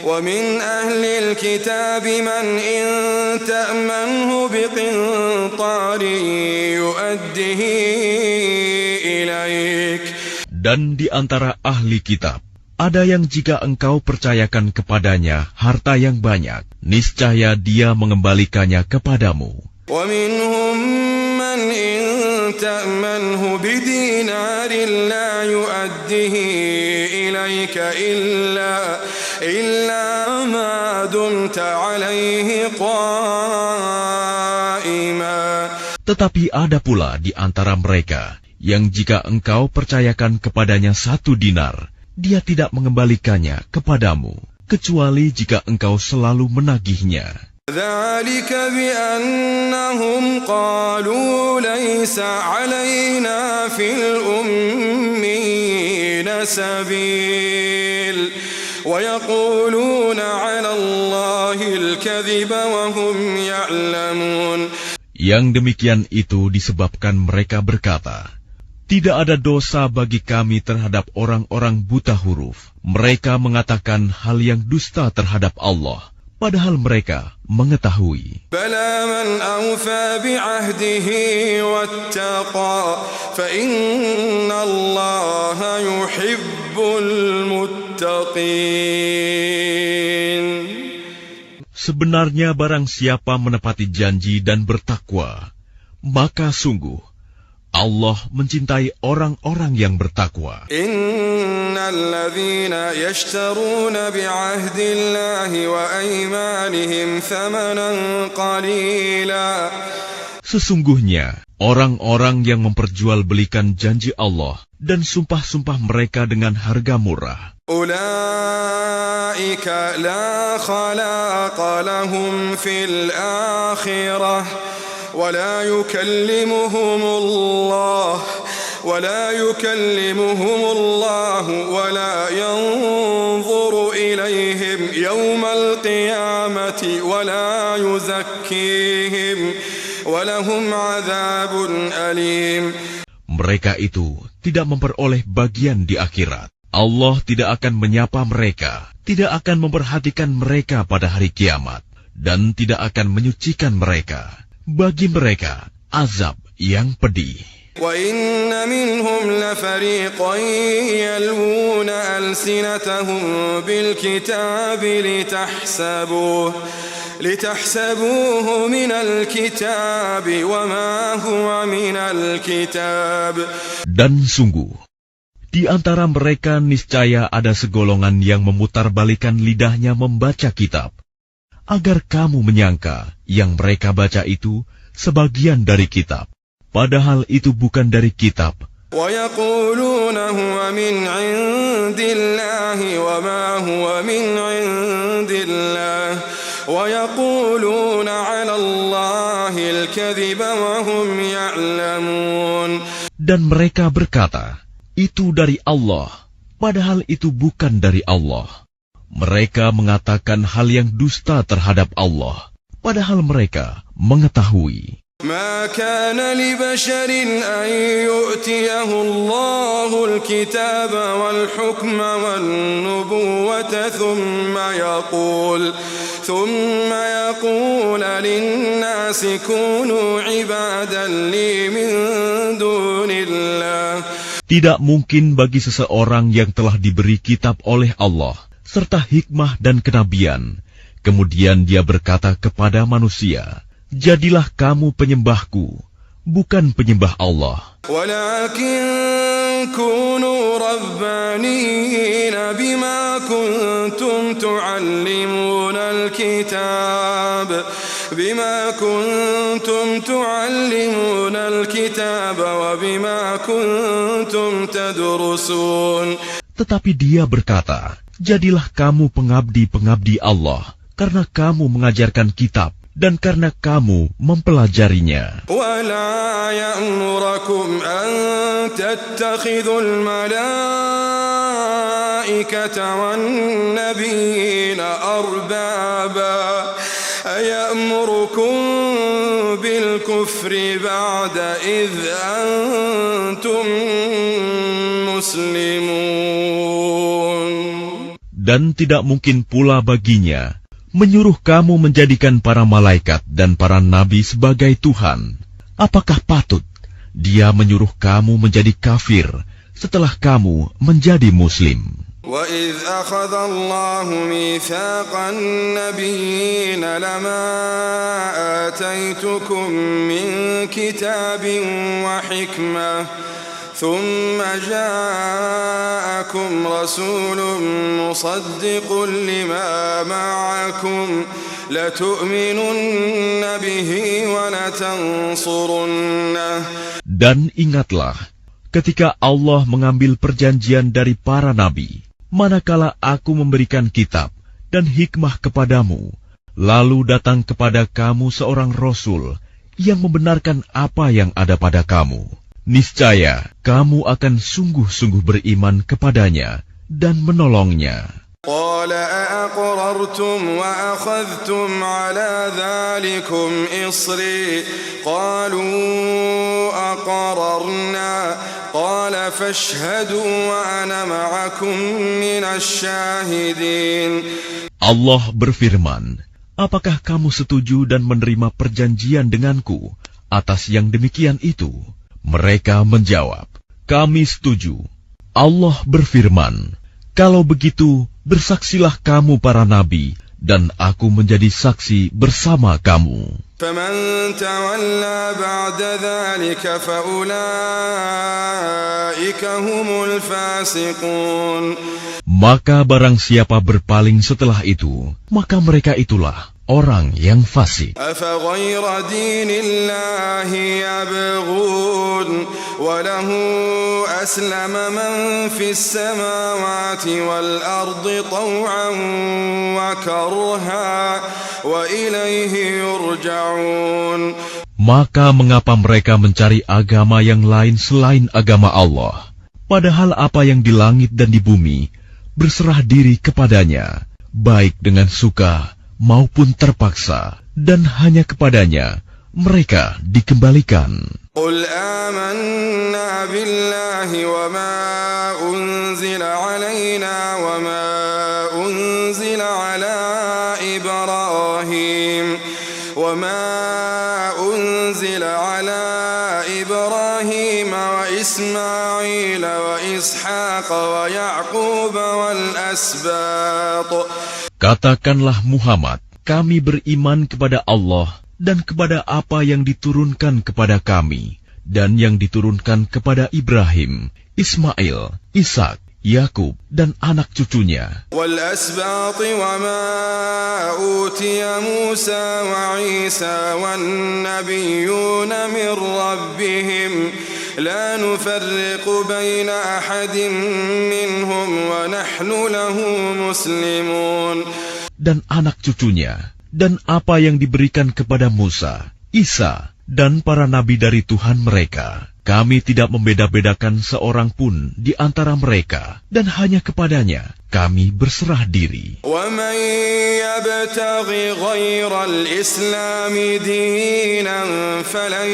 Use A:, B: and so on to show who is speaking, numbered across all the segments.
A: ومن أهل الكتاب من إن تأمنه بقنطار يؤده إليك.
B: Dan di antara ahli kitab, ada yang jika engkau percayakan kepadanya harta yang banyak, niscaya dia mengembalikannya kepadamu.
A: ومنهم من إن تأمنه بدينار لا يؤده إليك إلا ما دمت عليه قائما.
B: Tetapi ada pula di antara mereka yang jika engkau percayakan kepadanya 1 dinar, dia tidak mengembalikannya kepadamu, kecuali jika engkau selalu menagihnya.
A: ذلك بأنهم قالوا ليس علينا في الأمين سبيل ويقولون على الله الكذب وهم يعلمون.
B: Yang demikian itu disebabkan mereka berkata, tidak ada dosa bagi kami terhadap orang-orang buta huruf. Mereka mengatakan hal yang dusta terhadap Allah, padahal mereka mengetahui.
A: Bala man awfa bi'ahdihi wattaqa fa inna Allaha yuhibbul muttaqin.
B: Sebenarnya barang siapa menepati janji dan bertakwa, maka sungguh Allah mencintai orang-orang yang bertakwa.
A: Innal ladzina yashtaruna bi'ahdillahi wa aymanihim thamanan qalila.
B: Sesungguhnya orang-orang yang memperjualbelikan janji Allah dan sumpah-sumpah mereka dengan harga murah,
A: ulaika la khalaqa lahum fil akhirah ولا يكلمهم الله ولا ينظر إليهم يوم القيامة ولا يزكيهم ولهم عذاب أليم.
B: Mereka itu tidak memperoleh bagian di akhirat. Allah tidak akan menyapa mereka, tidak akan memperhatikan mereka pada hari kiamat, dan tidak akan menyucikan mereka. Bagi mereka azab yang pedih.
A: وَإِنَّ مِنْهُمْ لَفَرِيقًا يَلْوُونَ أَلْسِنَتَهُمْ بِالْكِتَابِ لِتَحْسَبُوهُ مِنَ الْكِتَابِ وَمَا هُوَ مِنَ الْكِتَابِ.
B: Dan sungguh, di antara mereka niscaya ada segolongan yang memutarbalikkan lidahnya membaca kitab, agar kamu menyangka yang mereka baca itu sebagian dari kitab, padahal itu bukan dari kitab.
A: وَيَقُولُونَ هُوَ مِنْ عِنْدِ اللَّهِ وَمَا هُوَ مِنْ عِنْدِ اللَّهِ وَيَقُولُونَ عَلَى اللَّهِ الْكَذِبَ وَهُمْ يَعْلَمُونَ. Dan
B: mereka berkata, itu dari Allah, padahal itu bukan dari Allah. Mereka mengatakan hal yang dusta terhadap Allah, padahal mereka mengetahui.
A: ما كان لبشر أن يؤتيه الله الكتاب والحكم والنبوة ثم يقول للناس كونوا عبادا لي من دون الله.
B: Tidak mungkin bagi seseorang yang telah diberi kitab oleh Allah serta hikmah dan kenabian, kemudian dia berkata kepada manusia, jadilah kamu penyembahku, bukan penyembah Allah.
A: Walakin kunu rabbaniyyin bima kuntum tu'allimuna al-kitab wa bima kuntum tadrusun.
B: Tetapi dia berkata, jadilah kamu pengabdi-pengabdi Allah, karena kamu mengajarkan kitab dan karena kamu mempelajarinya.
A: وَلَا يَأْمُرَكُمْ أَن تَتَّخِذُوا الْمَلَائِكَةَ وَالنَّبِيِّينَ أَرْبَابًا أَيَأْمُرُكُم بِالْكُفْرِ بَعْدَ إِذْ أَنْتُمْ مُسْلِمُونَ.
B: Dan tidak mungkin pula baginya menyuruh kamu menjadikan para malaikat dan para nabi sebagai Tuhan. Apakah patut dia menyuruh kamu menjadi kafir setelah kamu menjadi Muslim?
A: وَإِذْ أَخَذَ اللَّهُ مِيثَاقَ النَّبِيِّينَ لَمَا آتَيْتُكُم مِّن كِتَابٍ وَحِكْمَةٍ ثُمَّ جَاءَكُمْ رَسُولٌ مُصَدِّقٌ لِّمَا مَعَكُمْ لَتُؤْمِنُنَّ بِهِ وَلَتَنصُرُنَّهُ.
B: Dan ingatlah ketika Allah mengambil perjanjian dari para nabi, manakala aku memberikan kitab dan hikmah kepadamu, lalu datang kepada kamu seorang rasul yang membenarkan apa yang ada pada kamu. Niscaya kamu akan sungguh-sungguh beriman kepadanya dan menolongnya.
A: قال أأقررتم وأخذتم على ذلكم إصري قالوا أقررنا قال فاشهدوا وأنا معكم من الشاهدين.
B: Allah berfirman, apakah kamu setuju dan menerima perjanjian denganku atas yang demikian itu? Mereka menjawab, kami setuju. Allah berfirman, kalau begitu, bersaksilah kamu para nabi, dan aku menjadi saksi bersama kamu.
A: فَمَنْ تَوَلَّى بَعْدَ ذَلِكَ فَأُولَئِكَ هُمُ الْفَاسِقُونَ.
B: Maka barang siapa berpaling setelah itu, maka mereka itulah orang yang fasik.
A: أَفَغَيْرَ دِينِ اللَّهِ يَبْغُونَ وَلَهُ أَسْلَمَ مَنْ فِي السَّمَاوَاتِ وَالْأَرْضِ طَوْعًا وَكَرْهًا وَإِلَيْهِ يُرْجَعُونَ.
B: Maka mengapa mereka mencari agama yang lain selain agama Allah? Padahal apa yang di langit dan di bumi berserah diri kepadanya, baik dengan suka maupun terpaksa, dan hanya kepadanya mereka dikembalikan.
A: قُلْ آمَنَّا بِاللَّهِ وَمَا أُنزِلَ عَلَيْنَا وَمَا أُنزِلَ عَلَى إِبْرَاهِيمَ وَإِسْمَاعِيلَ وَإِسْحَاقَ وَيَعْقُوبَ وَالْأَسْبَاطِ.
B: Katakanlah Muhammad, kami beriman kepada Allah dan kepada apa yang diturunkan kepada kami dan yang diturunkan kepada Ibrahim, Ismail, Ishak, Yakub dan anak cucunya.
A: وَالْأَسْبَاطِ وَمَا أُوتِيَ مُوسَى وَعِيسَى وَالنَّبِيُّونَ مِنْ رَبِّهِمْ لَا نُفَرِّقُ بَيْنَ أَحَدٍ مِّنْهُمْ وَنَحْنُ لَهُ مُسْلِمُونَ.
B: Dan anak cucunya, dan apa yang diberikan kepada Musa, Isa, dan para nabi dari Tuhan mereka. Kami tidak membeda-bedakan seorang pun di antara mereka, dan hanya kepadanya kami berserah diri.
A: وَمَنْ يَبْتَغِ غَيْرَ الْإِسْلَامِ دِينًا فَلَنْ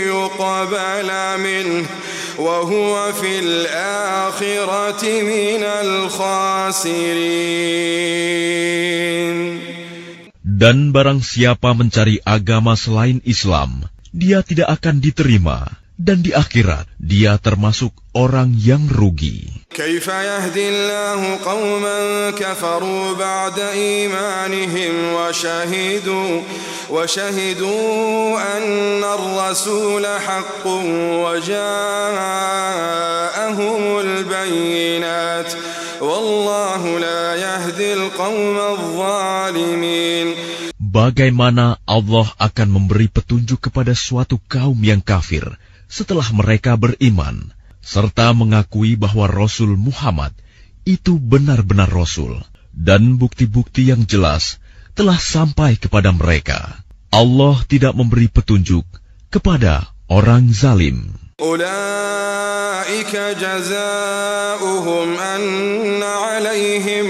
A: يُقْبَلَ مِنْهُ وَهُوَ فِي الْآخِرَةِ مِنَ الْخَاسِرِينَ.
B: Dan barang siapa mencari agama selain Islam, dia tidak akan diterima, dan di akhirat dia termasuk orang yang rugi.
A: كيف يهدي الله قوما كفروا بعد إيمانهم وشهدوا أن الرسول حق وجاءهم البينات والله لا يهدي القوم الظالمين.
B: Bagaimana Allah akan memberi petunjuk kepada suatu kaum yang kafir setelah mereka beriman, serta mengakui bahwa Rasul Muhammad itu benar-benar Rasul, dan bukti-bukti yang jelas telah sampai kepada mereka. Allah tidak memberi petunjuk kepada orang zalim.
A: أولئك جزاؤهم أن عليهم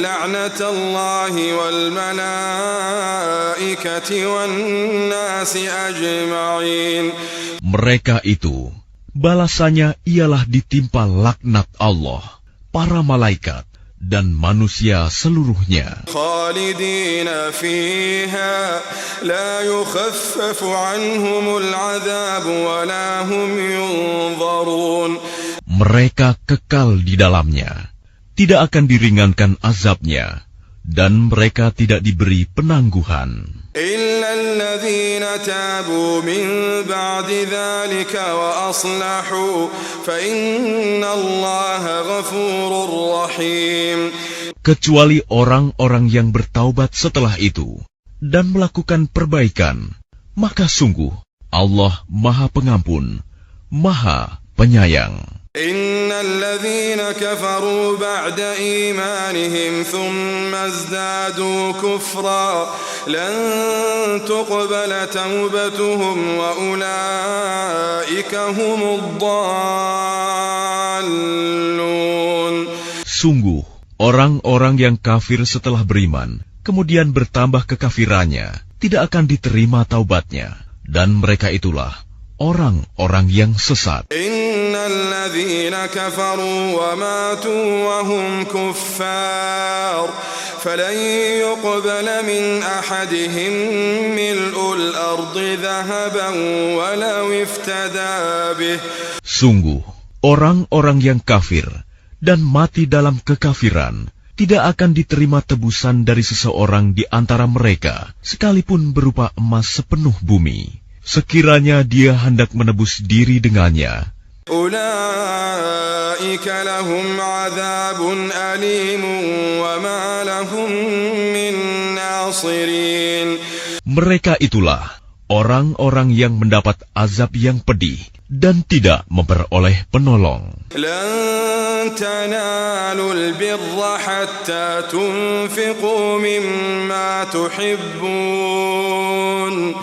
A: لعنة الله والملائكة والناس أجمعين.
B: Mereka itu balasannya ialah ditimpa laknat Allah, para malaikat, dan manusia seluruhnya.
A: خالدين فيها لا يخفف عنهم العذاب ولا هم ينظرون.
B: Mereka kekal di dalamnya, tidak akan diringankan azabnya, dan mereka tidak diberi penangguhan.
A: إلا الذين تابوا من بعد ذلك وأصلحوا فإن الله غفور رحيم.
B: Kecuali orang-orang yang bertaubat setelah itu dan melakukan perbaikan, maka sungguh Allah Maha Pengampun, Maha Penyayang.
A: إن الذين كفروا بعد إيمانهم ثم ازدادوا كفرا لن تقبل توبتهم وأولئك هم الضالون.
B: Sungguh, orang-orang yang kafir setelah beriman, kemudian bertambah kekafirannya, tidak akan diterima taubatnya, dan mereka itulah orang-orang yang sesat.
A: الذين كفروا وماتوا وهم كفار فلن يقبل من أحدهم ملء الأرض ذهبا ولو افتدى به.
B: Sungguh, orang-orang yang kafir dan mati dalam kekafiran tidak akan diterima tebusan dari seseorang di antara mereka, sekalipun berupa emas sepenuh bumi, sekiranya dia hendak menebus diri dengannya.
A: أولئك لهم عذاب أليم وما لهم من ناصرين.
B: Mereka itulah orang-orang yang mendapat azab yang pedih dan tidak memperoleh penolong.
A: لن تنالوا البر حتى تنفقوا مما تحبون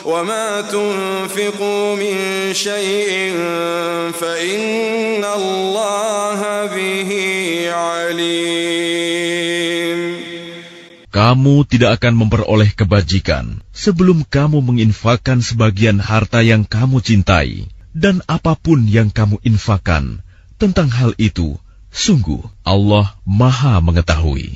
A: وما تنفقوا من شيء فإن الله به عليم.
B: Kamu tidak akan memperoleh kebajikan sebelum kamu menginfakkan sebagian harta yang kamu cintai, dan apapun yang kamu infakkan tentang hal itu, sungguh Allah Maha mengetahui.